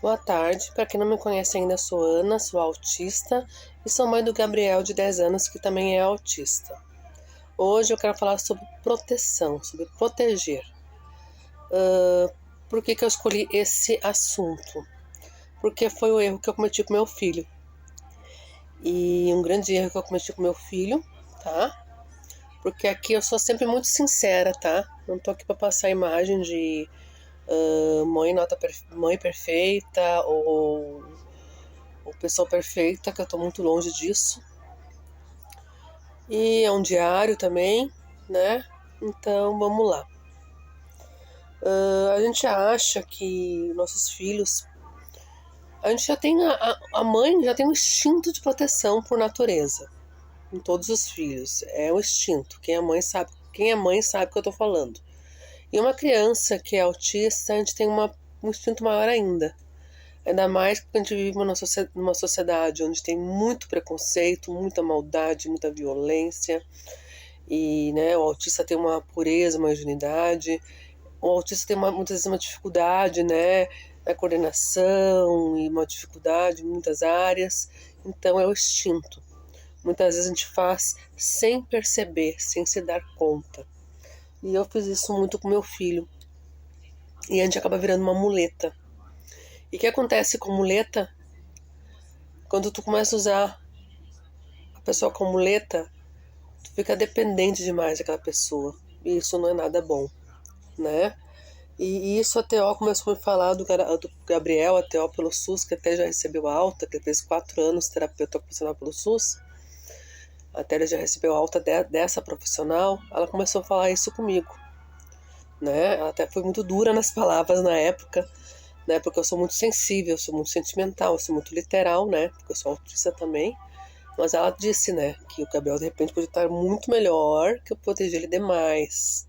Boa tarde, para quem não me conhece ainda, sou Ana, sou autista e sou mãe do Gabriel de 10 anos, que também é autista. Hoje eu quero falar sobre proteção, sobre proteger. Por que eu escolhi esse assunto? Porque foi o erro que eu cometi com meu filho. E um grande erro que eu cometi com meu filho, tá? Porque aqui eu sou sempre muito sincera, tá? Não tô aqui para passar a imagem de mãe perfeita ou pessoa perfeita, que eu tô muito longe disso. E é um diário também, né? Então vamos lá. A gente acha que nossos filhos. A gente já tem. A mãe já tem um instinto de proteção por natureza. Em todos os filhos. É um instinto. Quem é mãe sabe o que eu tô falando. E uma criança que é autista, a gente tem um instinto maior ainda. Ainda mais porque a gente vive numa sociedade onde tem muito preconceito, muita maldade, muita violência. E né, o autista tem uma pureza, uma ingenuidade. O autista tem muitas vezes uma dificuldade, né, na coordenação e uma dificuldade em muitas áreas. Então é o instinto. Muitas vezes a gente faz sem perceber, sem se dar conta. E eu fiz isso muito com meu filho. E a gente acaba virando uma muleta. E o que acontece com muleta? Quando tu começa a usar a pessoa como muleta, tu fica dependente demais daquela pessoa. E isso não é nada bom, né? E isso a TO começou a me falar do Gabriel, a TO pelo SUS, que até já recebeu alta, que ele fez 4 anos terapeuta ocupacional pelo SUS. Até ele já recebeu alta dessa profissional. Ela começou a falar isso comigo, né? Ela até foi muito dura nas palavras na época, né? Porque eu sou muito sensível, eu sou muito sentimental, eu sou muito literal, né? Porque eu sou autista também. Mas ela disse, né, que o Gabriel de repente podia estar muito melhor, que eu protegi ele demais.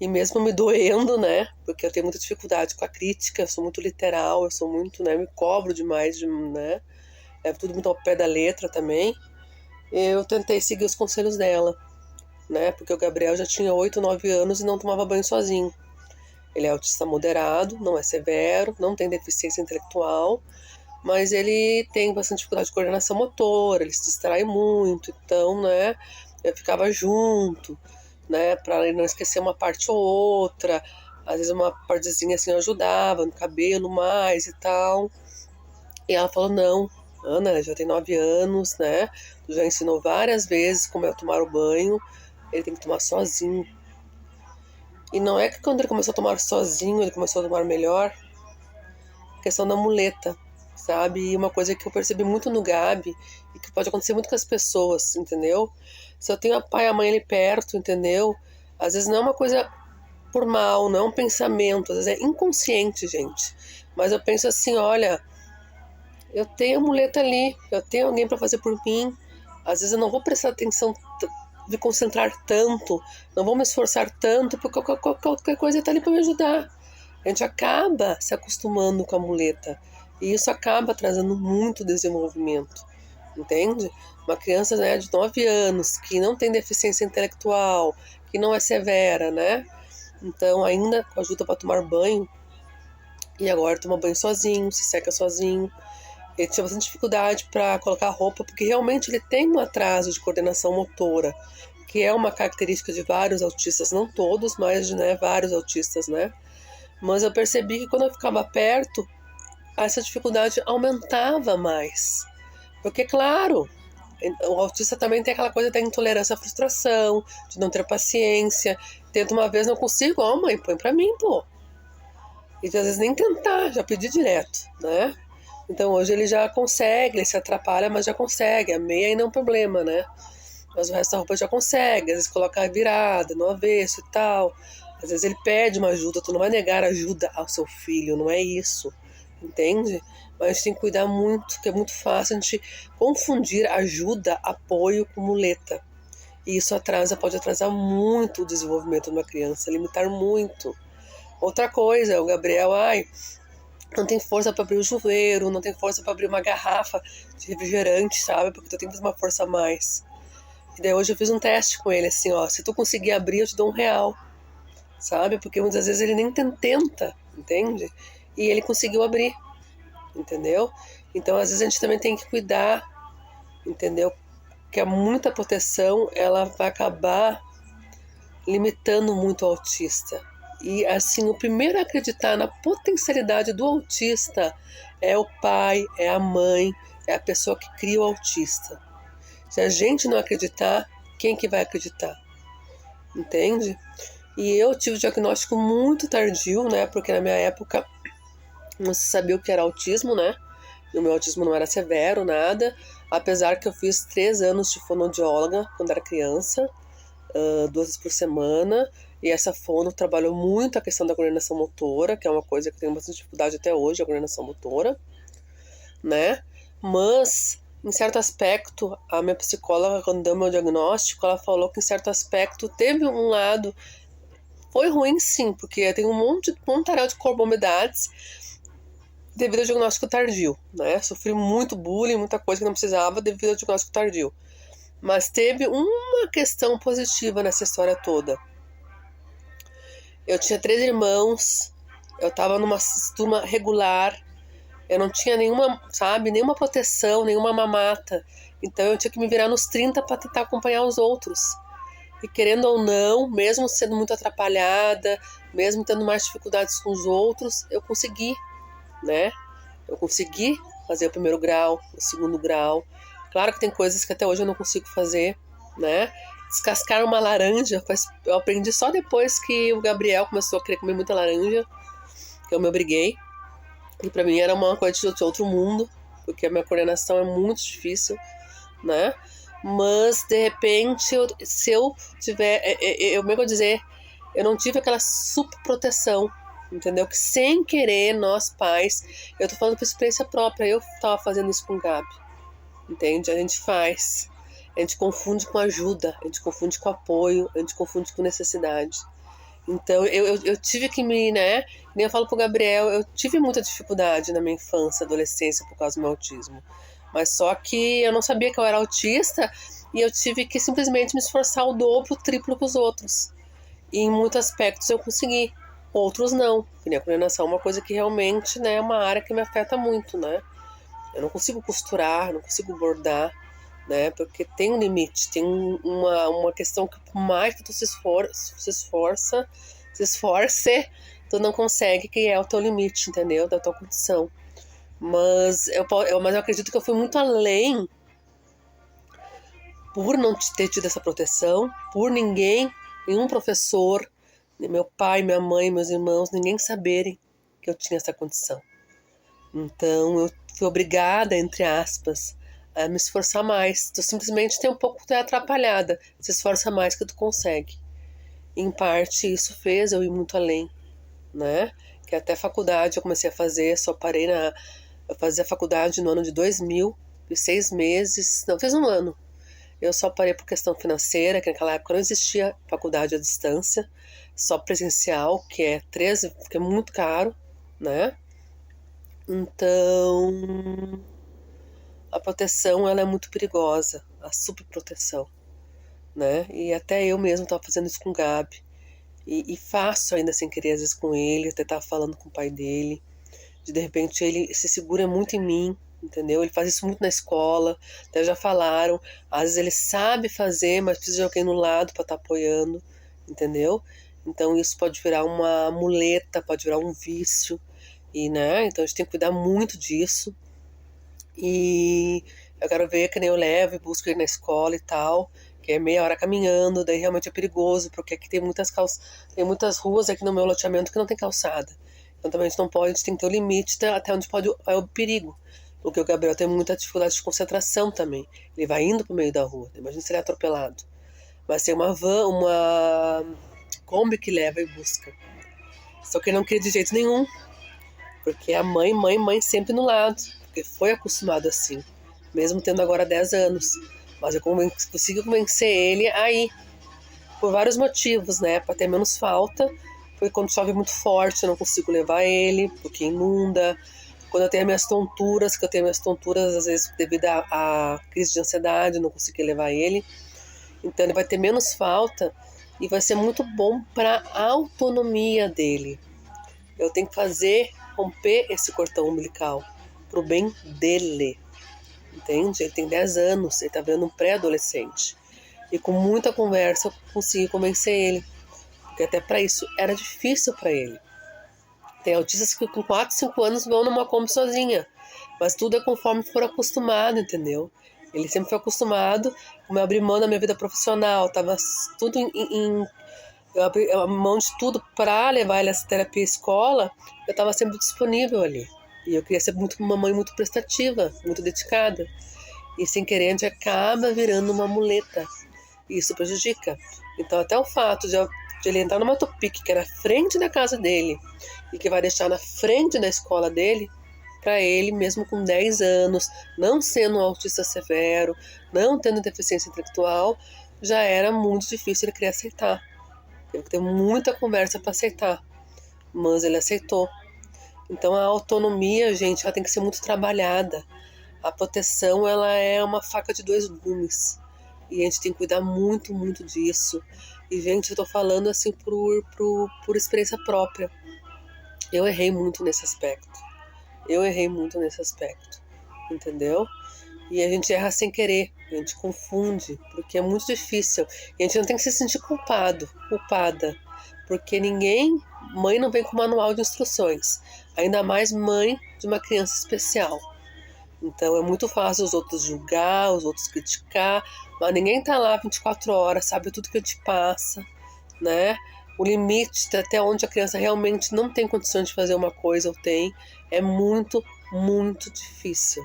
E mesmo me doendo, né, porque eu tenho muita dificuldade com a crítica, eu sou muito literal, eu sou muito, né, me cobro demais, né, é tudo muito ao pé da letra também. Eu tentei seguir os conselhos dela, né, porque o Gabriel já tinha 8, 9 anos e não tomava banho sozinho. Ele é autista moderado, não é severo, não tem deficiência intelectual, mas ele tem bastante dificuldade de coordenação motora, ele se distrai muito, então, né, eu ficava junto, né, para ele não esquecer uma parte ou outra, às vezes uma partezinha assim eu ajudava, no cabelo mais e tal. E ela falou, não, Ana, já tem 9 anos, né, tu já ensinou várias vezes como é tomar o banho, ele tem que tomar sozinho. E não é que quando ele começou a tomar sozinho, ele começou a tomar melhor, questão da muleta, sabe? E uma coisa que eu percebi muito no Gabi e que pode acontecer muito com as pessoas, entendeu? Se eu tenho a pai e a mãe ali perto, entendeu? Às vezes não é uma coisa por mal, não é um pensamento, às vezes é inconsciente, gente. Mas eu penso assim, olha, eu tenho a muleta ali, eu tenho alguém para fazer por mim. Às vezes eu não vou prestar atenção, me concentrar tanto, não vou me esforçar tanto, porque qualquer coisa está ali para me ajudar. A gente acaba se acostumando com a muleta. E isso acaba trazendo muito desenvolvimento, entende? Uma criança, né, de 9 anos, que não tem deficiência intelectual, que não é severa, né? Então ainda ajuda para tomar banho. E agora toma banho sozinho, se seca sozinho. Ele tinha bastante dificuldade para colocar roupa, porque realmente ele tem um atraso de coordenação motora, que é uma característica de vários autistas, não todos, mas né, vários autistas, né? Mas eu percebi que quando eu ficava perto, essa dificuldade aumentava mais. Porque, claro, o autista também tem aquela coisa da intolerância à frustração, de não ter paciência. Tenta uma vez, não consigo, ó mãe, põe pra mim, pô. E às vezes nem tentar, já pedi direto, né? Então hoje ele já consegue, ele se atrapalha, mas já consegue. A meia ainda é um problema, né? Mas o resto da roupa já consegue, às vezes coloca a virada, no avesso e tal. Às vezes ele pede uma ajuda, tu não vai negar ajuda ao seu filho, não é isso, entende? Mas a gente tem que cuidar muito, porque é muito fácil a gente confundir ajuda, apoio com muleta. E isso pode atrasar muito o desenvolvimento de uma criança, limitar muito. Outra coisa, o Gabriel, não tem força para abrir o chuveiro, não tem força para abrir uma garrafa de refrigerante, sabe? Porque tu tem que fazer uma força a mais. E daí hoje eu fiz um teste com ele, assim, ó, se tu conseguir abrir, eu te dou R$1, sabe? Porque muitas vezes ele nem tenta, entende? e ele conseguiu abrir, entendeu? Então, às vezes a gente também tem que cuidar, entendeu? Que muita proteção, ela vai acabar limitando muito o autista. E assim, o primeiro a acreditar na potencialidade do autista é o pai, é a mãe, é a pessoa que cria o autista. Se a gente não acreditar, quem que vai acreditar? Entende? E eu tive um diagnóstico muito tardio, né? Porque na minha época não se sabia o que era autismo, né? E o meu autismo não era severo, nada. Apesar que eu fiz 3 anos de fonoaudióloga quando era criança, 2 vezes por semana. E essa fono trabalhou muito a questão da coordenação motora, que é uma coisa que eu tenho bastante dificuldade até hoje, a coordenação motora, né? Mas, em certo aspecto, a minha psicóloga, quando deu meu diagnóstico, ela falou que em certo aspecto teve um lado. Foi ruim, sim, porque eu tenho um taral de comorbidades devido ao diagnóstico tardio, né? Sofri muito bullying, muita coisa que não precisava devido ao diagnóstico tardio. Mas teve uma questão positiva nessa história toda. Eu tinha 3 irmãos, eu tava numa turma regular, eu não tinha nenhuma, sabe, nenhuma proteção, nenhuma mamata. Então eu tinha que me virar nos 30 para tentar acompanhar os outros. E querendo ou não, mesmo sendo muito atrapalhada, mesmo tendo mais dificuldades com os outros, eu consegui, né? Eu consegui fazer o 1º grau, o 2º grau. Claro que tem coisas que até hoje eu não consigo fazer, né? Descascar uma laranja, eu aprendi só depois que o Gabriel começou a querer comer muita laranja, que eu me obriguei. E pra mim era uma coisa de outro mundo, porque a minha coordenação é muito difícil, né? Mas, de repente, se eu tiver... como é que eu dizer? Eu não tive aquela super proteção, entendeu? Que sem querer, nós pais... Eu tô falando por experiência própria, eu tava fazendo isso com o Gabi, entende? A gente faz... A gente confunde com ajuda, a gente confunde com apoio, a gente confunde com necessidade. Então, eu tive que me, né? Nem eu falo pro Gabriel, eu tive muita dificuldade na minha infância, adolescência, por causa do meu autismo. Mas só que eu não sabia que eu era autista e eu tive que simplesmente me esforçar o dobro, o triplo que os outros. E em muitos aspectos eu consegui, outros não. Porque a coordenação é uma coisa que realmente, né, é uma área que me afeta muito, né? Eu não consigo costurar, não consigo bordar, né? Porque tem um limite, tem uma questão que por mais que tu se esforce, tu não consegue, que é o teu limite, entendeu? Da tua condição. Mas eu acredito que eu fui muito além por não ter tido essa proteção, por nenhum professor, meu pai, minha mãe, meus irmãos, ninguém saberem que eu tinha essa condição. Então eu fui obrigada, entre aspas, a me esforçar mais. Tu simplesmente tem um pouco atrapalhada, se esforça mais que tu consegue. Em parte isso fez eu ir muito além, né? Que até faculdade eu comecei a fazer, só parei eu fazia faculdade no ano de 2000, fiz 6 meses, não, fiz um ano. Eu só parei por questão financeira, que naquela época não existia faculdade à distância, só presencial, que é muito caro, né? Então, a proteção, ela é muito perigosa, a superproteção, né? E até eu mesmo estava fazendo isso com o Gabi. E faço ainda sem querer, às vezes, com ele, até estava falando com o pai dele. De repente ele se segura muito em mim, entendeu? Ele faz isso muito na escola, até já falaram. Às vezes ele sabe fazer, mas precisa de alguém no lado para estar apoiando, entendeu? Então isso pode virar uma muleta, pode virar um vício, e, né? Então a gente tem que cuidar muito disso. E eu quero ver que nem eu levo e busco ele na escola e tal, que é meia hora caminhando, daí realmente é perigoso, porque aqui tem muitas ruas aqui no meu loteamento que não tem calçada. Então também a gente não pode, a gente tem que ter o limite até onde pode é o perigo. Porque o Gabriel tem muita dificuldade de concentração também. Ele vai indo pro meio da rua. Imagina se ele é atropelado. Mas tem uma Kombi que leva e busca. Só que ele não queria de jeito nenhum. Porque a mãe sempre no lado. Porque foi acostumado assim. Mesmo tendo agora 10 anos. Mas eu consigo convencer ele a ir. Por vários motivos, né? Para ter menos falta. Porque quando chove muito forte eu não consigo levar ele, porque inunda. Quando eu tenho minhas tonturas, às vezes devido à crise de ansiedade, eu não consigo levar ele. Então ele vai ter menos falta e vai ser muito bom para a autonomia dele. Eu tenho que fazer romper esse cordão umbilical pro bem dele, entende? Ele tem 10 anos, ele tá vendo um pré-adolescente. E com muita conversa eu consegui convencer ele, porque até para isso era difícil para ele. Tem autistas que com 4, 5 anos vão numa Kombi sozinha, mas tudo é conforme for acostumado, entendeu? Ele sempre foi acostumado, como eu abri mão da minha vida profissional, tava tudo eu abri mão de tudo para levar ele a essa terapia escola, eu estava sempre disponível ali. E eu queria ser uma mãe muito prestativa, muito dedicada. E sem querer a gente acaba virando uma muleta. E isso prejudica. Então até o fato de ele entrar numa Topic, que é na frente da casa dele, e que vai deixar na frente da escola dele, para ele, mesmo com 10 anos, não sendo um autista severo, não tendo deficiência intelectual, já era muito difícil ele querer aceitar. Teve que ter muita conversa para aceitar, mas ele aceitou. Então a autonomia, gente, ela tem que ser muito trabalhada. A proteção, ela é uma faca de 2 gumes. E a gente tem que cuidar muito, muito disso. E, gente, eu tô falando assim por experiência própria. Eu errei muito nesse aspecto. Entendeu? E a gente erra sem querer, a gente confunde, porque é muito difícil. E a gente não tem que se sentir culpada, porque mãe não vem com manual de instruções, ainda mais mãe de uma criança especial. Então é muito fácil os outros julgar, os outros criticar, mas ninguém tá lá 24 horas, sabe tudo que a gente passa, né? O limite até onde a criança realmente não tem condições de fazer uma coisa ou tem, é muito, muito difícil,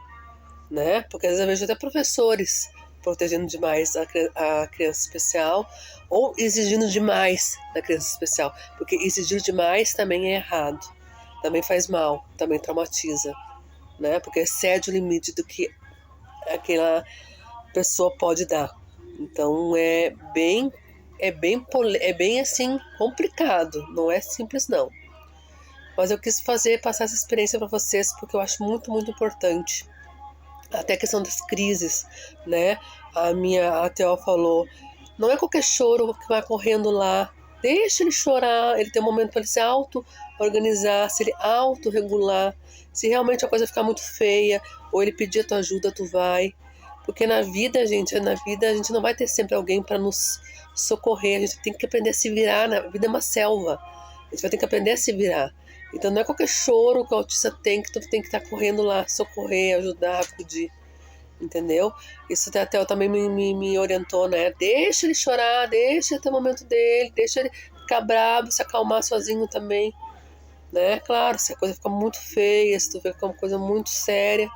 né? Porque às vezes eu vejo até professores protegendo demais a criança especial ou exigindo demais da criança especial, porque exigir demais também é errado, também faz mal, também traumatiza, né? Porque excede o limite do que aquela pessoa pode dar. Então é bem assim complicado, não é simples não. Mas eu quis passar essa experiência para vocês porque eu acho muito, muito importante. Até a questão das crises, né? A Theo falou, não é qualquer choro que vai correndo lá, deixa ele chorar, ele tem um momento para ele se auto-organizar, se ele auto-regular, se realmente a coisa ficar muito feia, ou ele pedir a tua ajuda, tu vai. Porque na vida a gente não vai ter sempre alguém para nos socorrer, a gente tem que aprender a se virar, a vida é uma selva, a gente vai ter que aprender a se virar. Então não é qualquer choro que o autista tem que tu tem que estar correndo lá, socorrer, ajudar, acudir, entendeu? Isso até também me orientou, né? Deixa ele chorar, deixa ele ter o momento dele, deixa ele ficar bravo, se acalmar sozinho também, né? Claro, se a coisa fica muito feia, se tu vê que é uma coisa muito séria,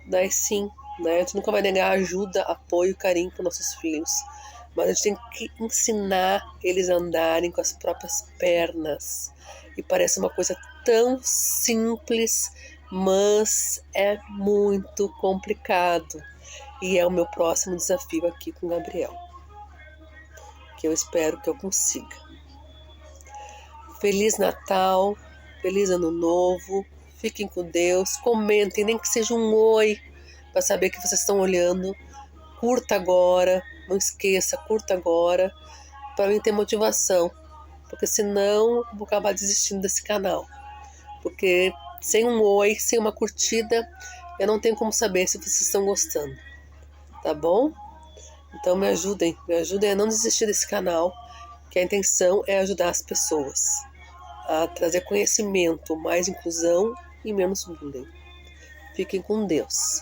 daí sim, né? A gente nunca vai negar ajuda, apoio e carinho para nossos filhos. Mas a gente tem que ensinar eles a andarem com as próprias pernas. E parece uma coisa tão simples, mas é muito complicado. E é o meu próximo desafio aqui com o Gabriel, que eu espero que eu consiga. Feliz Natal, feliz Ano Novo, fiquem com Deus, comentem, nem que seja um oi, para saber que vocês estão olhando. Curta agora, não esqueça, curta agora, para mim ter motivação, porque senão eu vou acabar desistindo desse canal. Porque sem um oi, sem uma curtida, eu não tenho como saber se vocês estão gostando, tá bom? Então me ajudem a não desistir desse canal, que a intenção é ajudar as pessoas a trazer conhecimento, mais inclusão e menos bullying. Fiquem com Deus.